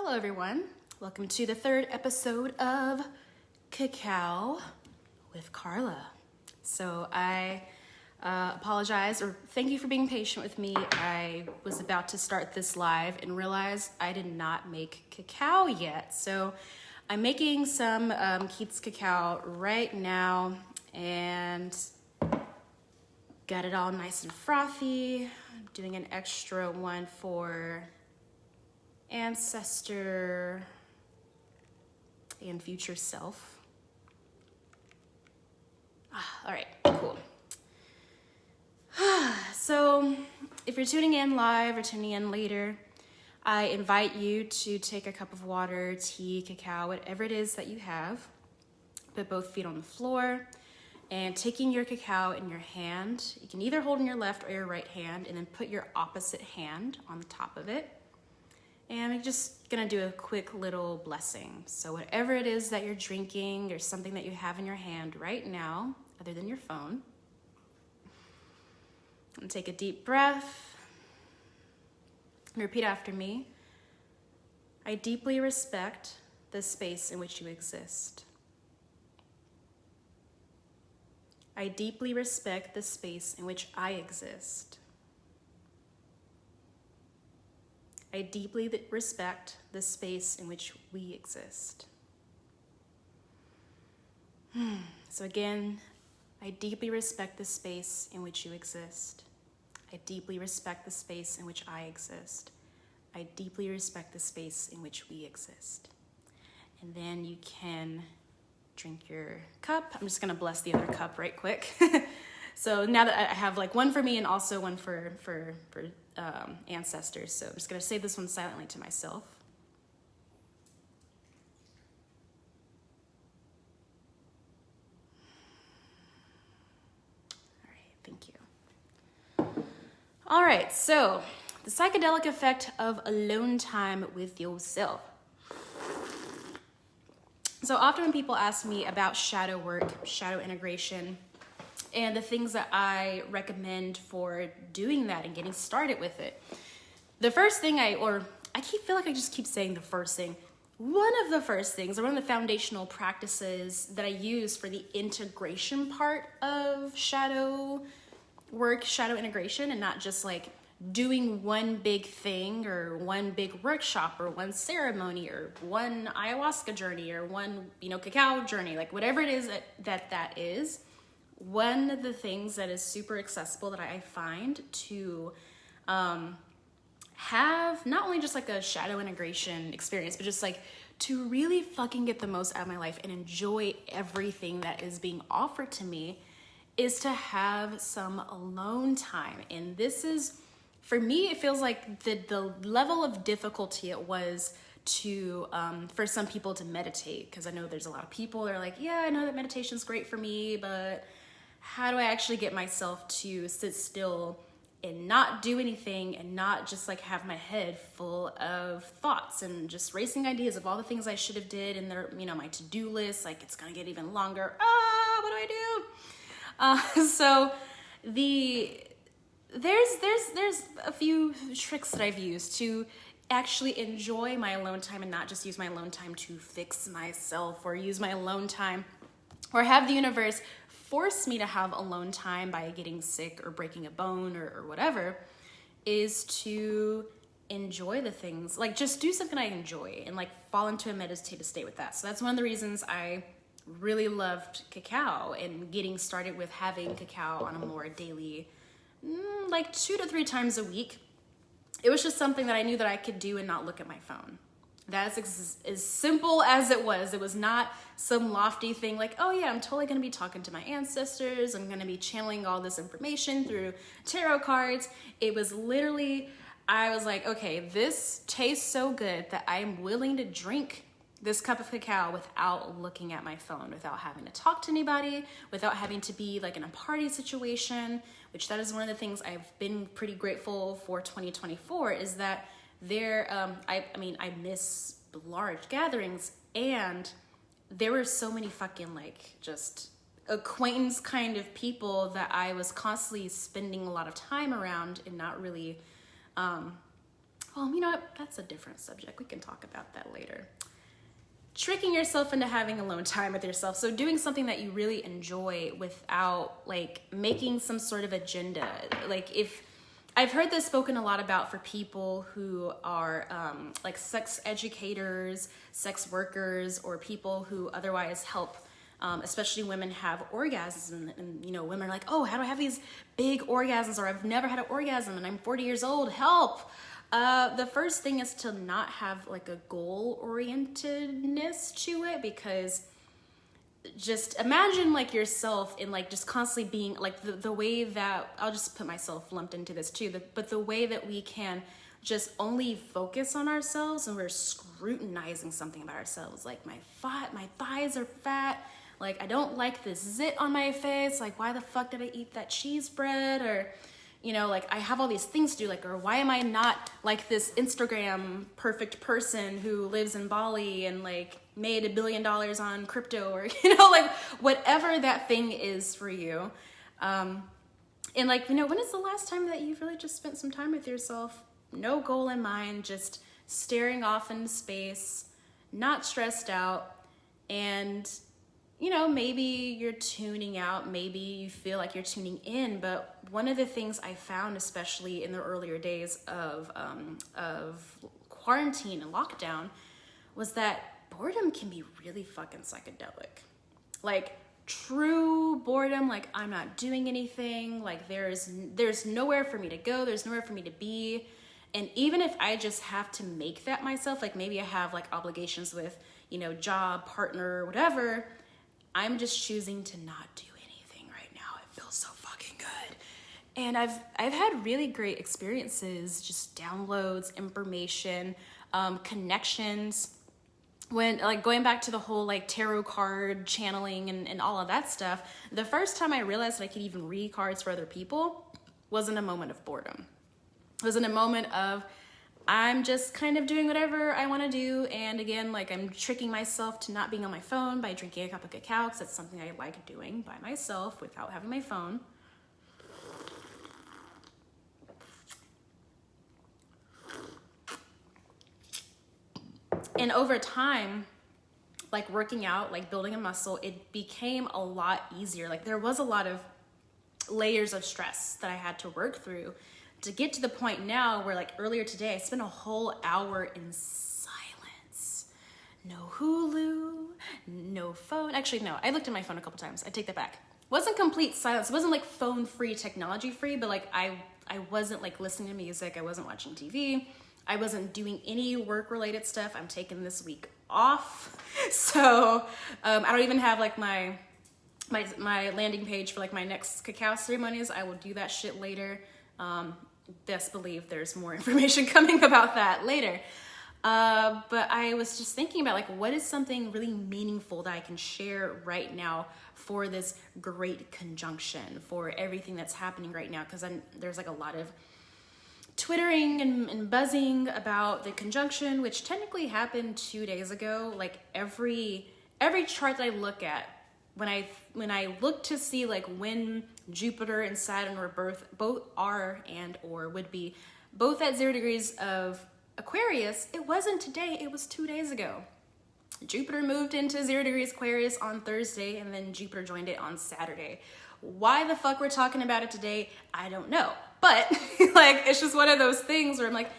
Hello everyone, welcome to the third episode of Cacao with Karla. So I apologize, or thank you for being patient with me. I was about to start this live and realized I did not make cacao yet. So I'm making some Keith's cacao right now and got it all nice and frothy. I'm doing an extra one for ancestor and future self. All right, cool. So if you're tuning in live or tuning in later, I invite you to take a cup of water, tea, cacao, whatever it is that you have. Put both feet on the floor and taking your cacao in your hand. You can either hold in your left or your right hand and then put your opposite hand on the top of it. And I'm just gonna do a quick little blessing. So whatever it is that you're drinking or something that you have in your hand right now, other than your phone, and take a deep breath and repeat after me. I deeply respect the space in which you exist. I deeply respect the space in which I exist. I deeply respect the space in which we exist. So again, I deeply respect the space in which you exist. I deeply respect the space in which I exist. I deeply respect the space in which we exist. And then you can drink your cup. I'm just gonna bless the other cup right quick. So now that I have like one for me and also one for ancestors, so I'm just gonna say this one silently to myself. All right, thank you. All right, so the psychedelic effect of alone time with yourself. So often when people ask me about shadow work, shadow integration, and the things that I recommend for doing that and getting started with it. The first thing feel like I just keep saying the first thing. One of the first things, or one of the foundational practices that I use for the integration part of shadow work, shadow integration, and not just like doing one big thing or one big workshop or one ceremony or one ayahuasca journey or one, cacao journey, like whatever it is that is. One of the things that is super accessible that I find to have not only just like a shadow integration experience, but just like to really fucking get the most out of my life and enjoy everything that is being offered to me is to have some alone time. And this is, for me, it feels like the level of difficulty it was to for some people to meditate, because I know there's a lot of people that are like, yeah, I know that meditation's great for me, but how do I actually get myself to sit still and not do anything and not just like have my head full of thoughts and just racing ideas of all the things I should have did and their, my to-do list, like it's gonna get even longer. What do I do? So there's a few tricks that I've used to actually enjoy my alone time and not just use my alone time to fix myself or use my alone time or have the universe force me to have alone time by getting sick or breaking a bone or whatever, is to enjoy the things, like just do something I enjoy and like fall into a meditative state with that. So that's one of the reasons I really loved cacao and getting started with having cacao on a more daily, like 2 to 3 times a week. It was just something that I knew that I could do and not look at my phone. That's as simple as it was. It was not some lofty thing like, oh yeah, I'm totally gonna be talking to my ancestors. I'm gonna be channeling all this information through tarot cards. It was literally, I was like, okay, this tastes so good that I'm willing to drink this cup of cacao without looking at my phone, without having to talk to anybody, without having to be like in a party situation, which that is one of the things I've been pretty grateful for 2024 is that I miss large gatherings, and there were so many fucking like just acquaintance kind of people that I was constantly spending a lot of time around and not really well, you know what? That's a different subject. We can talk about that later. Tricking yourself into having alone time with yourself. So doing something that you really enjoy without like making some sort of agenda. Like if I've heard this spoken a lot about for people who are like sex educators, sex workers, or people who otherwise help, especially women have orgasms. And, you know, women are like, oh, how do I have these big orgasms? Or I've never had an orgasm and I'm 40 years old, help. The first thing is to not have like a goal orientedness to it, because just imagine like yourself in like just constantly being like the way that I'll just put myself lumped into this too, but the way that we can just only focus on ourselves and we're scrutinizing something about ourselves. Like my thighs are fat. Like I don't like this zit on my face. Like why the fuck did I eat that cheese bread? Or, you know, like I have all these things to do, like, or why am I not like this Instagram perfect person who lives in Bali and like made $1 billion on crypto, or, you know, like whatever that thing is for you. And like, you know, when is the last time that you've really just spent some time with yourself? No goal in mind, just staring off into space, not stressed out. And, you know, maybe you're tuning out, maybe you feel like you're tuning in, but one of the things I found, especially in the earlier days of quarantine and lockdown, was that boredom can be really fucking psychedelic. Like true boredom, like I'm not doing anything, like there's nowhere for me to go, there's nowhere for me to be. And even if I just have to make that myself, like maybe I have like obligations with, you know, job, partner, whatever, I'm just choosing to not do anything right now. It feels so fucking good. And I've had really great experiences, just downloads, information, connections. When like going back to the whole like tarot card channeling and all of that stuff, the first time I realized that I could even read cards for other people was in a moment of boredom. It was in a moment of I'm just kind of doing whatever I want to do. And again, like I'm tricking myself to not being on my phone by drinking a cup of cacao, because that's something I like doing by myself without having my phone. And over time, like working out, like building a muscle, it became a lot easier. Like there was a lot of layers of stress that I had to work through to get to the point now where, like earlier today, I spent a whole hour in silence. No Hulu, no phone. Actually, no, I looked at my phone a couple times. I take that back. Wasn't complete silence. It wasn't like phone free, technology free, but like I wasn't like listening to music. I wasn't watching TV. I wasn't doing any work related stuff. I'm taking this week off. So I don't even have like my landing page for like my next cacao ceremonies. I will do that shit later. Best believe there's more information coming about that later. But I was just thinking about like, what is something really meaningful that I can share right now for this great conjunction, for everything that's happening right now? Because there's like a lot of twittering and buzzing about the conjunction, which technically happened 2 days ago. Like every chart that I look at, when I look to see like when Jupiter and Saturn were both are and or would be both at 0 degrees of Aquarius, it wasn't today, it was 2 days ago. Jupiter moved into 0 degrees Aquarius on Thursday, and then Jupiter joined it on Saturday. Why the fuck we're talking about it today, I don't know. But like, it's just one of those things where I'm like,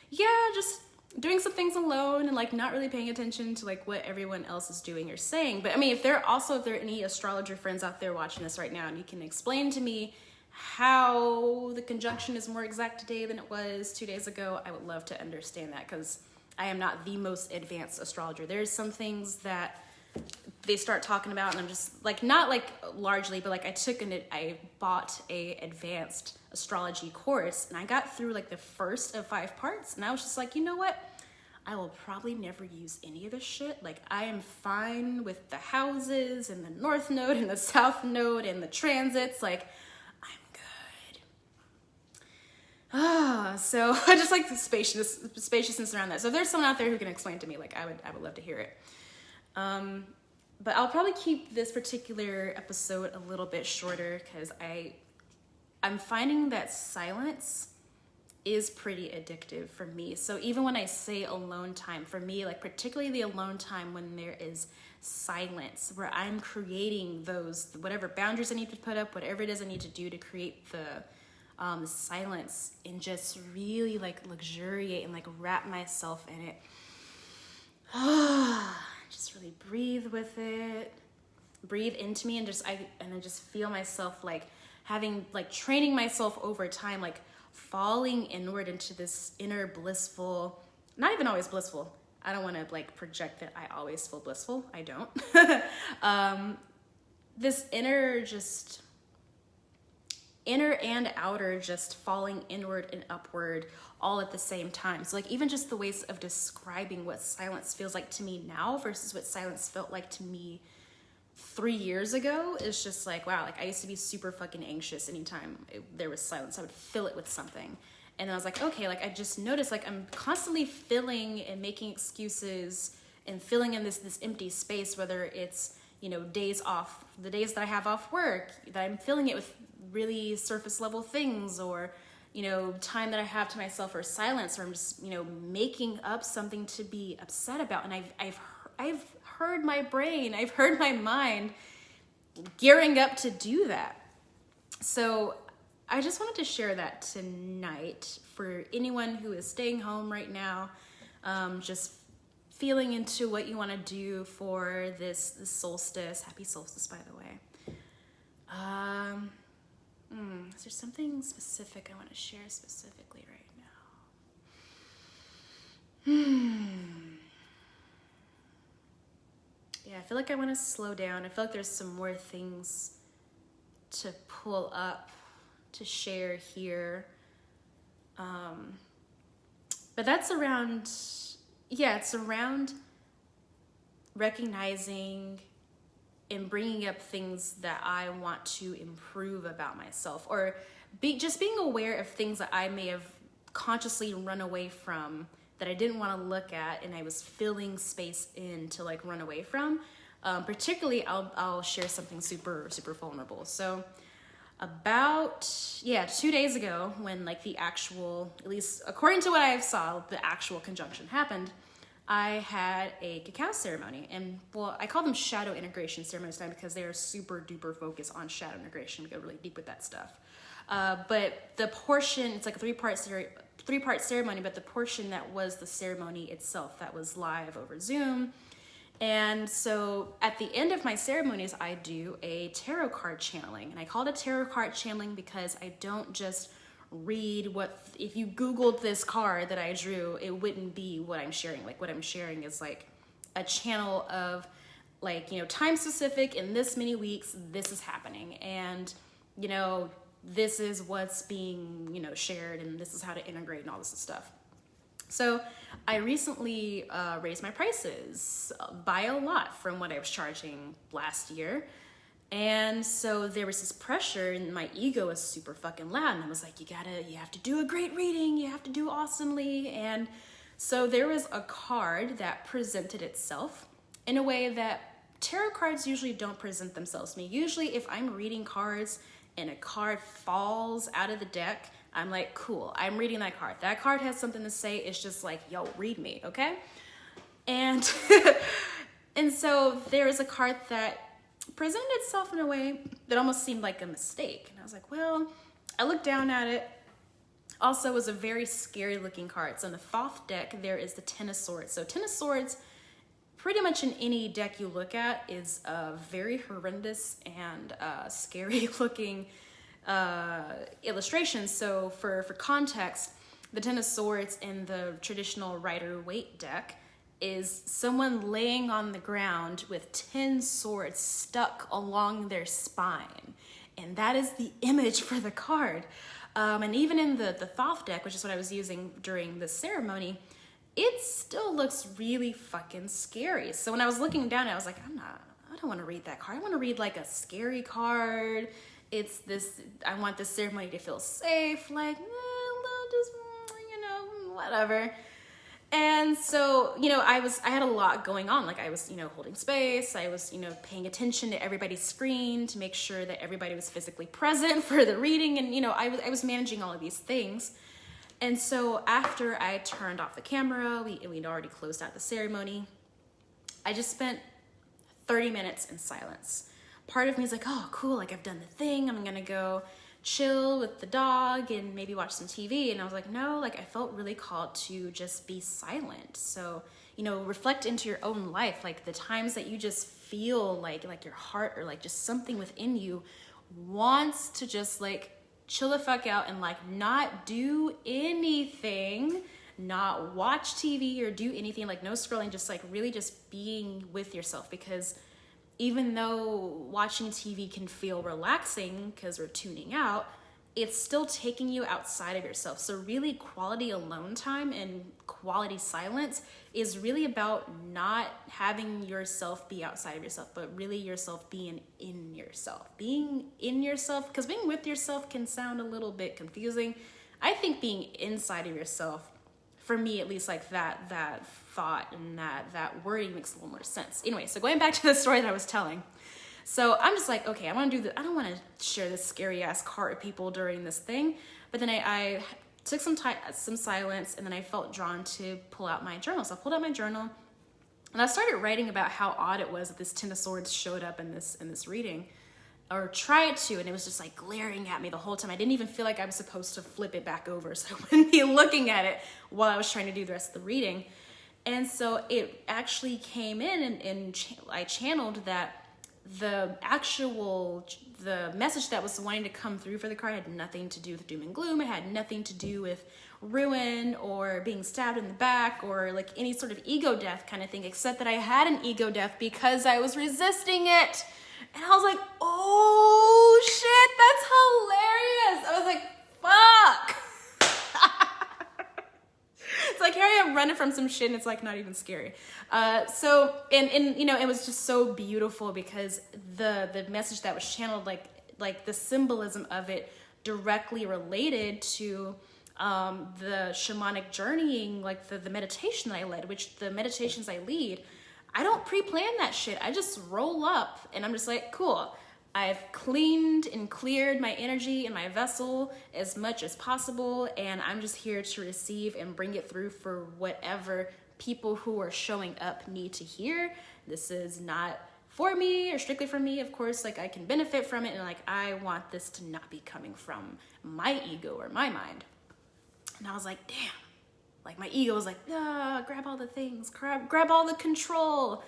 yeah, just doing some things alone and like not really paying attention to like what everyone else is doing or saying. But I mean, if there are any astrologer friends out there watching this right now and you can explain to me how the conjunction is more exact today than it was 2 days ago, I would love to understand that, because I am not the most advanced astrologer. There's some things that they start talking about and I'm just like, not like largely, but like I bought a advanced astrology course and I got through like the first of 5 parts and I was just like, you know what? I will probably never use any of this shit. Like I am fine with the houses and the north node and the south node and the transits. Like I'm good. So I just like the spaciousness around that. So if there's someone out there who can explain to me, like I would love to hear it. But I'll probably keep this particular episode a little bit shorter because I'm finding that silence is pretty addictive for me. So even when I say alone time, for me, like particularly the alone time when there is silence, where I'm creating those, whatever boundaries I need to put up, whatever it is I need to do to create the silence, and just really like luxuriate and like wrap myself in it. Just really breathe with it, breathe into me, and I just feel myself like having, like training myself over time, like falling inward into this inner blissful, not even always blissful. I don't want to like project that I always feel blissful. I don't. This inner and outer, just falling inward and upward all at the same time. So like even just the ways of describing what silence feels like to me now versus what silence felt like to me 3 years ago is just like, wow, like I used to be super fucking anxious anytime there was silence. I would fill it with something. And then I was like, okay, like I just noticed like I'm constantly filling and making excuses and filling in this empty space, whether it's, you know, days off, the days that I have off work, that I'm filling it with really surface level things, or, you know, time that I have to myself, or silence, or I'm just, you know, making up something to be upset about. And I've heard my brain, I've heard my mind gearing up to do that. So I just wanted to share that tonight for anyone who is staying home right now, just feeling into what you want to do for this solstice. Happy solstice, by the way. Is there something specific I want to share specifically right now? Yeah, I feel like I want to slow down. I feel like there's some more things to pull up, to share here. But that's around, it's around recognizing and bringing up things that I want to improve about myself, or just being aware of things that I may have consciously run away from, that I didn't want to look at, and I was filling space in to like run away from. Particularly, I'll share something super, super vulnerable. So about 2 days ago, when like the actual, at least according to what I saw, the actual conjunction happened, I had a cacao ceremony. And well, I call them shadow integration ceremonies now because they are super duper focused on shadow integration. We go really deep with that stuff. But the portion, it's like a three-part ceremony, but the portion that was the ceremony itself, that was live over Zoom. And so at the end of my ceremonies, I do a tarot card channeling. And I call it a tarot card channeling because I don't just read if you Googled this card that I drew, it wouldn't be what I'm sharing. Like what I'm sharing is like a channel of like, you know, time specific, in this many weeks, this is happening. And, you know, this is what's being, you know, shared, and this is how to integrate and all this stuff. So I recently raised my prices by a lot from what I was charging last year. And so there was this pressure, and my ego was super fucking loud. And I was like, you have to do a great reading. You have to do awesomely. And so there was a card that presented itself in a way that tarot cards usually don't present themselves to me. Usually if I'm reading cards and a card falls out of the deck, I'm like, cool, I'm reading that card. That card has something to say. It's just like, yo, read me, okay? And and so there was a card that presented itself in a way that almost seemed like a mistake. And I was like, well, I looked down at it. Also, it was a very scary looking card. So in the Thoth deck, there is the Ten of Swords. So Ten of Swords, pretty much in any deck you look at, is a very horrendous and scary looking illustration. So for context, the Ten of Swords in the traditional Rider-Waite deck is someone laying on the ground with 10 swords stuck along their spine. And that is the image for the card. And even in the Thoth deck, which is what I was using during the ceremony, it still looks really fucking scary. So when I was looking down, I was like, I don't want to read that card. I want to read like a scary card. It's this, I want this ceremony to feel safe, like, just, you know, whatever. And so, you know, I had a lot going on. Like I was, you know, holding space. I was, you know, paying attention to everybody's screen to make sure that everybody was physically present for the reading. And, you know, I was managing all of these things. And so after I turned off the camera, we'd already closed out the ceremony, I just spent 30 minutes in silence. Part of me is like, oh, cool, like I've done the thing. I'm gonna go chill with the dog and maybe watch some TV. And I was like, no, like I felt really called to just be silent. So, you know, reflect into your own life, like the times that you just feel like your heart or like just something within you wants to just like chill the fuck out and like not do anything, not watch TV or do anything, like no scrolling, just like really just being with yourself. Because even though watching TV can feel relaxing because we're tuning out, it's still taking you outside of yourself. So really quality alone time and quality silence is really about not having yourself be outside of yourself, but really yourself being in yourself. Being in yourself, because being with yourself can sound a little bit confusing. I think being inside of yourself, for me at least, like that thought and that wording makes a little more sense. Anyway, so going back to the story that I was telling. So I'm just like, okay, I want to do this. I don't want to share this scary ass cart with people during this thing. But then I took some silence, and then I felt drawn to pull out my journal. So I pulled out my journal, and I started writing about how odd it was that this Ten of Swords showed up in this reading, or tried to, and it was just like glaring at me the whole time. I didn't even feel like I was supposed to flip it back over, so I wouldn't be looking at it while I was trying to do the rest of the reading. And so it actually came in, and I channeled that the message that was wanting to come through for the card had nothing to do with doom and gloom. It had nothing to do with ruin or being stabbed in the back or like any sort of ego death kind of thing, except that I had an ego death because I was resisting it. And I was like, oh shit, that's hilarious. I was like, fuck. It's like, here I am running from some shit, and it's like not even scary. So you know, it was just so beautiful because the message that was channeled, like the symbolism of it directly related to the shamanic journeying, like the meditation that I led, which the meditations I lead, I don't pre-plan that shit. I just roll up and I'm just like, cool. I've cleaned and cleared my energy and my vessel as much as possible, and I'm just here to receive and bring it through for whatever people who are showing up need to hear. This is not for me or strictly for me. Of course, like I can benefit from it, and like I want this to not be coming from my ego or my mind. And I was like, damn. Like my ego was like, grab all the things, grab all the control.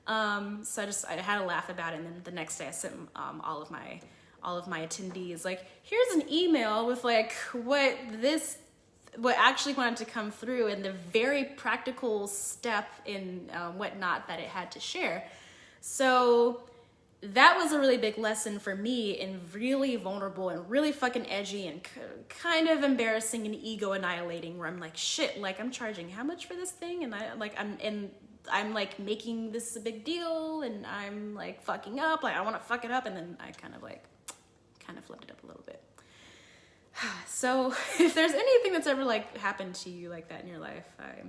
So I had a laugh about it, and then the next day I sent all of my attendees like, here's an email with like what actually wanted to come through and the very practical step in whatnot that it had to share. So that was a really big lesson for me, and really vulnerable and really fucking edgy and kind of embarrassing and ego annihilating, where I'm like, shit, like I'm charging how much for this thing, and I'm like making this a big deal, and I'm like fucking up, like I want to fuck it up, and then I kind of flipped it up a little bit. So if there's anything that's ever like happened to you like that in your life, I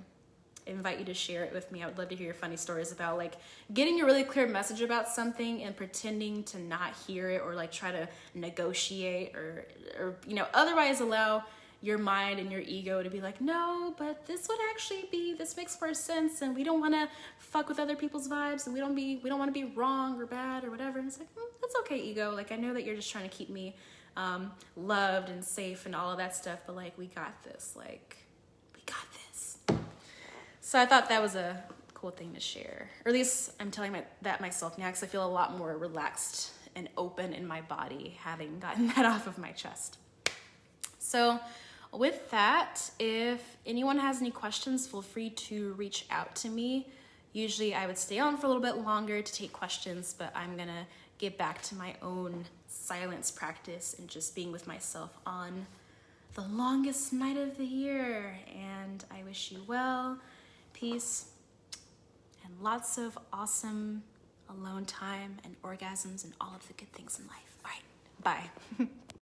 invite you to share it with me. I would love to hear your funny stories about like getting a really clear message about something and pretending to not hear it, or like try to negotiate or you know, otherwise allow your mind and your ego to be like, no, but this would actually be, this makes more sense, and we don't want to fuck with other people's vibes, and we don't want to be wrong or bad or whatever. And it's like, that's okay, ego. Like I know that you're just trying to keep me loved and safe and all of that stuff, but like we got this. Like we got this. So I thought that was a cool thing to share, or at least I'm telling that myself now, because I feel a lot more relaxed and open in my body having gotten that off of my chest. So with that, if anyone has any questions, feel free to reach out to me. Usually I would stay on for a little bit longer to take questions, but I'm gonna get back to my own silence practice and just being with myself on the longest night of the year. And I wish you well, peace, and lots of awesome alone time and orgasms and all of the good things in life. All right, bye.